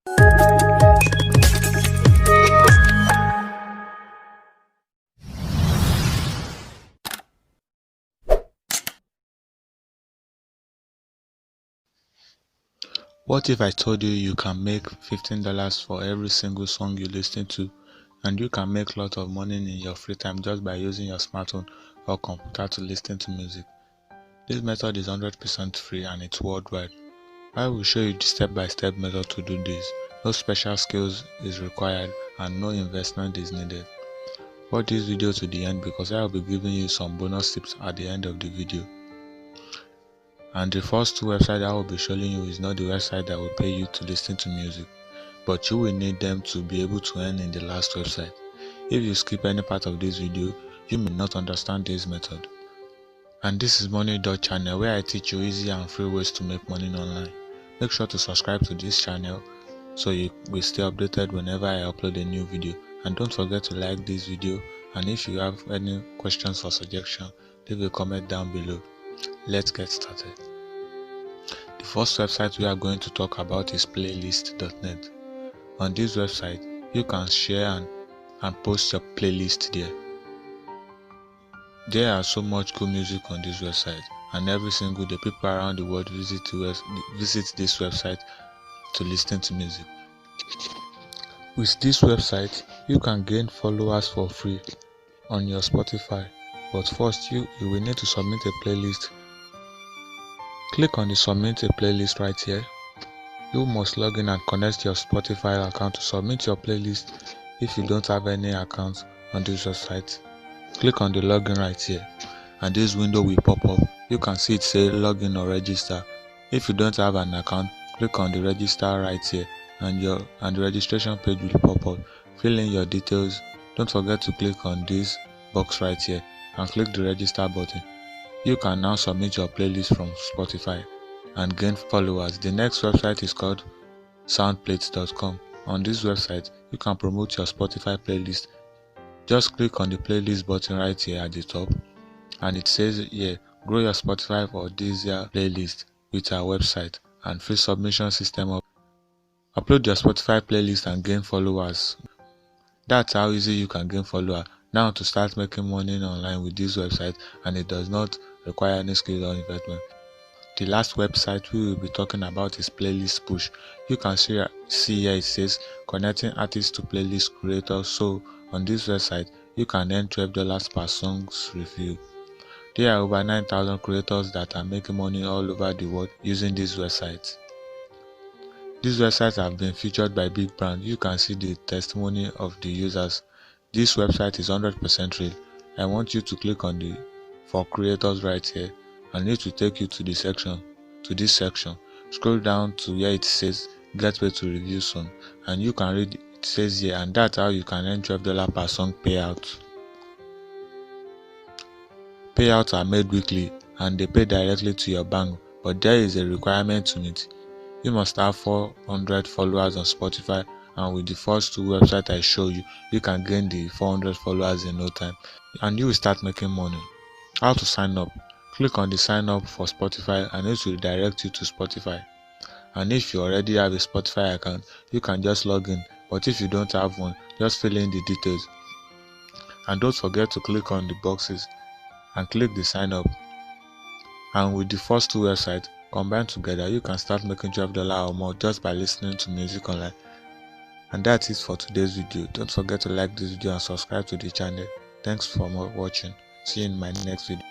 What if I told you you can make $15 for every single song you listen to, and you can make lots of money in your free time just by using your smartphone or computer to listen to music? This method is 100% free and it's worldwide. I will show you the step-by-step method to do this. No special skills is required and no investment is needed. Watch this video to the end because I will be giving you some bonus tips at the end of the video. And the first two websites I will be showing you is not the website that will pay you to listen to music, but you will need them to be able to earn in the last website. If you skip any part of this video, you may not understand this method. And this is Money.channel, where I teach you easy and free ways to make money online. Make sure to subscribe to this channel so you will stay updated whenever I upload a new video. And don't forget to like this video, and if you have any questions or suggestions, leave a comment down below. Let's get started. The first website we are going to talk about is playlist.net. On this website, you can share and post your playlist there. There are so much cool music on this website, and every single day people around the world visit this website to listen to music. With this website, you can gain followers for free on your Spotify, but first you will need to submit a playlist. Click on the submit a playlist right here. You must log in and connect your Spotify account to submit your playlist. If you don't have any account on this website, click on the login right here and this window will pop up. You can see it say login or register. If you don't have an account, click on the register right here and the registration page will pop up. Fill in your details. Don't forget to click on this box right here and click the register button. You can now submit your playlist from Spotify and gain followers. The next website is called soundplate.com. On this website, you can promote your Spotify playlist. Just click on the playlist button right here at the top, and it says here, grow your Spotify for this year playlist with our website and free submission system. Upload your Spotify playlist and gain followers. That's how easy you can gain followers. Now to start making money online with this website, and it does not require any skill or investment. The last website we will be talking about is Playlist Push. You can see here it says connecting artists to playlist creators. So on this website, you can earn $12 per song's review. There are over 9,000 creators that are making money all over the world using this website. These websites have been featured by big brands. You can see the testimony of the users. This website is 100% real. I want you to click on the for creators right here, and it will take you to this section. Scroll down to where it says get paid to review soon, and you can read it says here, and that's how you can earn $12 per song payout. Payouts are made weekly and they pay directly to your bank, but there is a requirement to meet. You must have 400 followers on Spotify, and with the first two websites I show you, you can gain the 400 followers in no time and you will start making money. How to sign up? Click on the sign up for Spotify and it will direct you to Spotify. And if you already have a Spotify account, you can just log in, but if you don't have one, just fill in the details. And don't forget to click on the boxes and click the sign up. And with the first two websites combined together, you can start making $12 or more just by listening to music online. And that's it for today's video. Don't forget to like this video and subscribe to the channel. Thanks for watching. See you in my next video.